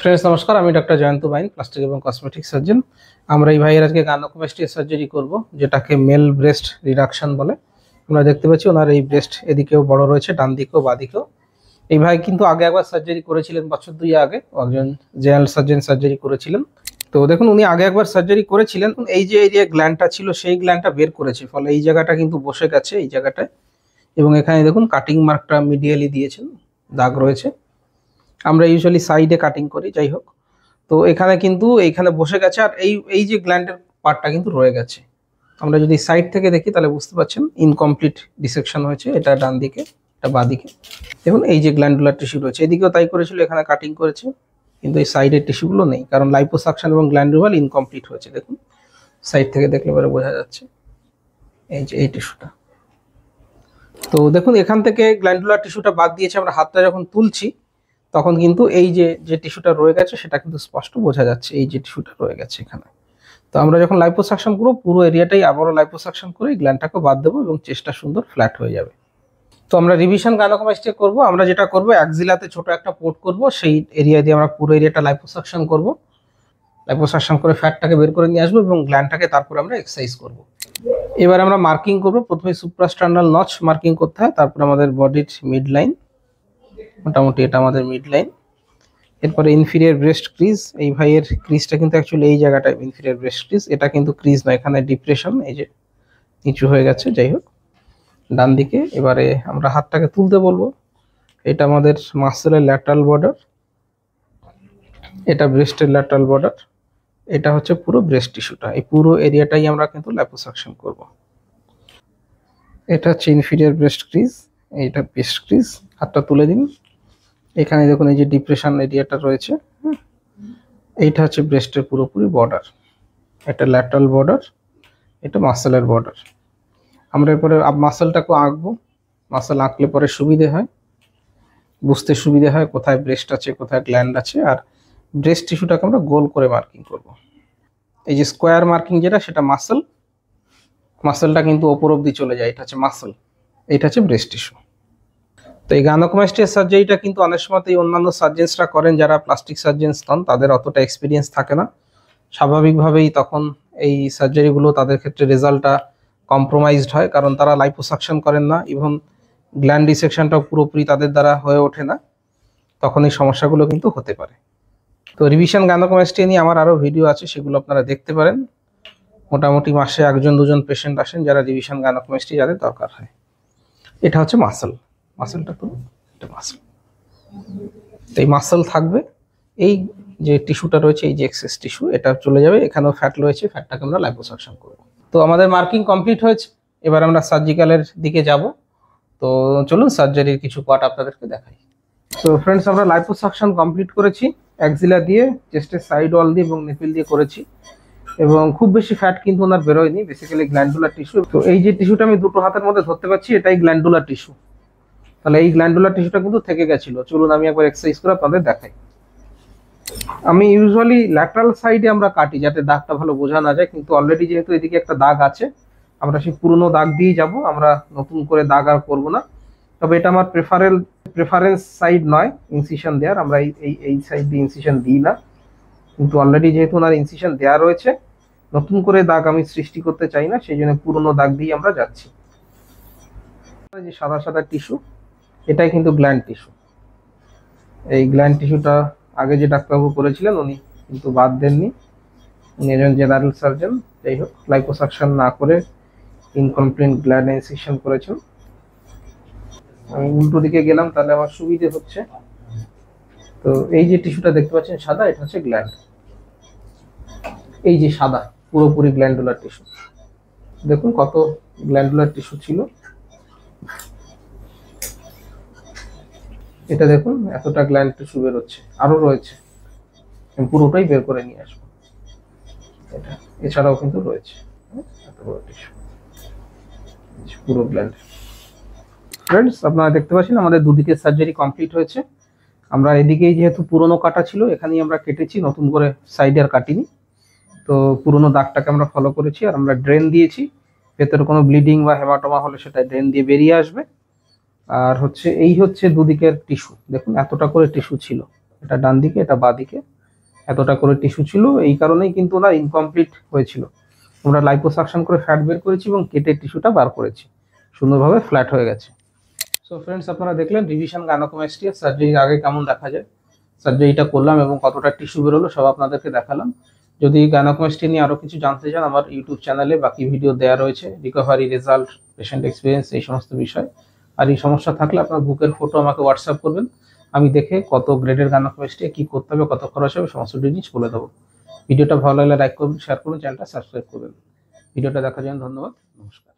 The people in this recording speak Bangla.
फ्रेंड्स नमस्कार আমি ডক্টর জয়ন্ত বাইন প্লাস্টিক এবং কসমেটিক সার্জন। আমরা এই ভাইয়ের আজকে গাইনোকোমাস্টিয়া সার্জারি করব, যেটাকে মেল ব্রেস্ট রিডাকশন বলে। আমরা দেখতে পাচ্ছি ওনার এই ব্রেস্ট এদিকেও বড় রয়েছে, ডান দিকেও বাঁ দিকেও। এই ভাই কিন্তু আগে একবার সার্জারি করেছিলেন, বছর দুই আগে একজন জেনারেল সার্জন সার্জারি করেছিলেন। তো দেখুন উনি আগে একবার সার্জারি করেছিলেন, এই যে গ্ল্যান্ডটা ছিল সেই গ্ল্যান্ডটা বের করেছে, ফলে এই জায়গাটা কিন্তু বসে গেছে এই জায়গাটায়। এবং এখানে দেখুন কাটিং মার্কটা মিডিয়ালি দিয়েছেন, দাগ রয়েছে। আমরা ইউজুয়ালি সাইডে কাটিং করি, যাই হোক। তো এখানে কিন্তু এইখানে বসে গেছে, আর এই যে গ্ল্যান্ডের পার্টটা কিন্তু রয়ে গেছে। আমরা যদি সাইড থেকে দেখি তাহলে বুঝতে পারছেন ইনকমপ্লিট ডিসেকশন হয়েছে, এটা ডান দিকে এটা বাঁ দিকে। দেখুন এই যে গ্ল্যান্ডুলার টিস্যু রয়েছে, এদিকেও তাই করেছিল, এখানে কাটিং করেছে, কিন্তু এই সাইডের টিস্যুগুলো নেই, কারণ লাইপোসাকশন এবং গ্ল্যান্ডুলার ইনকমপ্লিট হয়েছে। দেখুন সাইড থেকে দেখলে পরে বোঝা যাচ্ছে এই যে এই টিস্যুটা। তো দেখুন এখান থেকে গ্ল্যান্ডুলার টিস্যুটা বাদ দিয়েছে, আমরা হাতটা যখন তুলছি তখন কিন্তু এই যে টিস্যুটা রয়ে গেছে সেটা কিন্তু স্পষ্ট বোঝা যাচ্ছে, এই যে টিস্যুটা রয়ে গেছে এখানে। তো আমরা যখন লাইপোসাকশন করব পুরো এরিয়াটাই আবারও লাইপোসাকশন করে গ্ল্যান্ডটাকে বাদ দেবো এবং চেস্টটা সুন্দর ফ্ল্যাট হয়ে যাবে। তো আমরা রিভিশন গাইনোকোমাস্টিয়া করব। আমরা যেটা করব অ্যাক্সিলাতে ছোট একটা পোর্ট করব, সেই এরিয়া দিয়ে আমরা পুরো এরিয়াটা লাইপোসাকশন করব। লাইপোসাকশন করে ফ্যাটটাকে বের করে নিয়ে আসবো এবং গ্ল্যান্ডটাকে তারপর আমরা এক্সারসাইজ করব। এবার আমরা মার্কিং করব। প্রথমে সুপ্রাস্টার্নাল নচ মার্কিং করতে হয়, তারপর আমাদের বডির মিড লাইন, মোটামুটি এটা আমাদের মিড লাইন। এরপরে ইনফিরিয়ার ব্রেস্ট ক্রিজ, এই ভাইয়ের ক্রিজটা কিন্তু অ্যাকচুয়ালি এই জায়গাটায় ইনফিরিয়ার ব্রেস্ট ক্রিজ, এটা কিন্তু ক্রিজ নয়, এখানে ডিপ্রেশন, এই যে নিচু হয়ে গেছে। যাই হোক, ডান দিকে এবারে আমরা হাতটাকে তুলতে বলবো। এটা আমাদের মাসেলের ল্যাটারাল বর্ডার, এটা ব্রেস্টের ল্যাটারাল বর্ডার, এটা হচ্ছে পুরো ব্রেস্ট টিস্যুটা। এই পুরো এরিয়াটাই আমরা কিন্তু লাইপোসাকশন করব। এটা হচ্ছে ইনফিরিয়ার ব্রেস্ট ক্রিজ, এইটা ব্রেস্ট ক্রিজ। হাতটা তুলে দিন। এখানে দেখুন এই যে ডিপ্রেশন এরিয়াটা রয়েছে, এইটা হচ্ছে ব্রেস্টের পুরোপুরি বর্ডার। এটা ল্যাটারাল বর্ডার, এটা মাসেলের বর্ডার। আমরা এরপরে মাসেলটাকে আঁকবো। মাসেল আঁকলে পরে সুবিধে হয়, বুঝতে সুবিধে হয় কোথায় ব্রেস্ট আছে কোথায় গ্ল্যান্ড আছে। আর ব্রেস্ট টিস্যুটাকে আমরা গোল করে মার্কিং করব। এই যে স্কোয়ার মার্কিং যেটা, সেটা মাসেল, মাসেলটা কিন্তু ওপর অব্দি চলে যায়, এটা হচ্ছে মাসেল, এটা হচ্ছে ব্রেস্ট টিস্যু। তো এই গাইনোকোমাস্টিয়া সার্জারিটা কিন্তু অনেক সময় অন্যান্য সার্জেন্সরা করেন, যারা প্লাস্টিক সার্জেন্স নন, তাদের অতটা এক্সপিরিয়েন্স থাকে না। স্বাভাবিকভাবেই তখন এই সার্জারিগুলো তাদের ক্ষেত্রে রেজাল্টটা কম্প্রোমাইজড হয়, কারণ তারা লাইপোসাকশন করেন না, ইভেন গ্ল্যান্ড ডিসেকশনটাও পুরোপুরি তাদের দ্বারা হয়ে ওঠে না। তখন এই সমস্যাগুলো কিন্তু হতে পারে। তো রিভিশন গাইনোকোমাস্টিয়া নিয়ে আমার আরও ভিডিও আছে, সেগুলো আপনারা দেখতে পারেন। মোটামুটি মাসে একজন দুজন পেশেন্ট আসেন যারা রিভিশন গাইনোকোমাস্টিয়া যাদের দরকার হয়। এটা হচ্ছে মাসেল, মাসেলটা তো এটা মাসেল। তো এই মাসেল থাকবে, এই যে টিস্যুটা রয়েছে এই যে এক্সেস টিস্যু, এটা চলে যাবে। এখানেও ফ্যাট রয়েছে, ফ্যাটটাকে আমরা লাইপোসাকশন করব। তো আমাদের মার্কিং কমপ্লিট হয়েছে, এবার আমরা সার্জিক্যালের দিকে যাব। তো চলুন সার্জারির কিছু পার্ট আপনাদেরকে দেখাই। তো ফ্রেন্ডস আমরা লাইপোসাকশন কমপ্লিট করেছি, অ্যাক্সিলা দিয়ে, চেস্টের সাইড ওয়াল দিয়ে এবং নিপল দিয়ে করেছি। এবং খুব বেশি ফ্যাট কিন্তু ওনার বেরোয়নি, বেসিক্যালি গ্ল্যান্ডুলার টিস্যু। তো এই যে টিস্যুটা আমি দুটো হাতের মধ্যে ধরতে পারছি, এটাই গ্ল্যান্ডুলার টিস্যু। তাহলে এই গ্ল্যান্ডুলার টিস্যুটা কিন্তু থেকে গেছিল। চলুন আমি একবার এক্সারসাইজ করে আপনাদের দেখাই। আমি ইউজুয়ালি ল্যাটারাল সাইডে আমরা কাটি যাতে দাগটা ভালো বোঝা না যায়, কিন্তু অলরেডি যেহেতু এদিকে একটা দাগ আছে, আমরা সেই পুরনো দাগ দিয়েই যাব, আমরা নতুন করে দাগ আর করবো না। তবে এটা আমার প্রেফারেন্স সাইড নয় ইনসিশন দেওয়ার, আমরা এই সাইড দিয়ে ইনসিশন দিই না, কিন্তু অলরেডি যেহেতু ওনার ইনসিশন দেওয়া রয়েছে, নতুন করে দাগ আমি সৃষ্টি করতে চাই না, সেই জন্য পুরনো দাগ দিয়ে আমরা যাচ্ছি। যে সাদা সাদা টিস্যু, এটাই কিন্তু গ্ল্যান্ড টিস্যু। এই গ্ল্যান্ড টিস্যুটা আগে যে ডাক্তারবাবু করেছিলেন উনি কিন্তু বাদ দেননি, উনি একজন জেনারেল সার্জন। যাই হোক, লাইপোসাকশন না করে ইনকমপ্লিট গ্ল্যান্ড ইনসিশন করেছেন। আমি উল্টো দিকে গেলাম তাহলে আমার সুবিধে হচ্ছে। তো এই যে টিস্যুটা দেখতে পাচ্ছেন সাদা, এটা হচ্ছে গ্ল্যান্ড। এই যে সাদা পুরোপুরি গ্ল্যান্ডুলার টিস্যু, দেখুন কত গ্ল্যান্ডুলার টিস্যু ছিল। এটা দেখুন এতটা গ্ল্যান্ড টিস্যু বেরোচ্ছে, আরো রয়েছে, পুরোটাই বের করে নিয়ে আসবো। এটা এছাড়াও কিন্তু রয়েছে এত বড় টিস্যু, পুরো গ্ল্যান্ড। ফ্রেন্ডস আপনারা দেখতে পাচ্ছেন আমাদের দুদিকে সার্জারি কমপ্লিট হয়েছে। আমরা এদিকেই যেহেতু পুরনো কাটা ছিল, এখানেই আমরা কেটেছি, নতুন করে সাইডে আর কাটিনি। তো পুরনো দাগটাকে আমরা ফলো করেছি, আর আমরা ড্রেন দিয়েছি। ভেতরে কোনো ব্লিডিং বা হেমাটোমা হলে সেটা ড্রেন দিয়ে বেরিয়ে আসবে। আর হচ্ছে এই হচ্ছে দুদিকের টিস্যু, দেখুন এতটা করে টিস্যু ছিল। এটা ডান দিকে, এটা বাঁ দিকে। এতটা করে টিস্যু ছিল, এই কারণেই কিন্তু ওরা ইনকমপ্লিট হয়েছিল। আমরা লাইপোসাকশন করে ফ্যাট বের করেছি এবং কেটে টিস্যুটা বার করেছি, সুন্দরভাবে ফ্ল্যাট হয়ে গেছে। সো ফ্রেন্ডস, আপনারা দেখলেন রিভিশন গাইনোকোমাস্টিয়া সার্জারির আগে কেমন দেখা যায়। সার্জারিটা করলাম এবং কতটা টিস্যু বেরোলো সব আপনাদেরকে দেখালাম। যদি গাইনোকোমাস্টিয়া নিয়ে আরও কিছু জানতে চান, আমার ইউটিউব চ্যানেলে বাকি ভিডিও দেওয়া রয়েছে, রিকভারি, রেজাল্ট, পেশেন্ট এক্সপিরিয়েন্স, এই সমস্ত বিষয়। আর এই সমস্যা থাকলে আপনার বুকের ফটো আমাকে হোয়াটসঅ্যাপ করবেন, আমি দেখে কত গ্রেডের গাইনোকোমাস্টিয়া, কী করতে হবে, কত খরচ হবে, সমস্ত জিনিস বলে দেবো। ভিডিওটা ভালো লাগলে লাইক করবেন, শেয়ার করবেন, চ্যানেলটা সাবস্ক্রাইব করবেন। ভিডিওটা দেখার জন্য ধন্যবাদ, নমস্কার।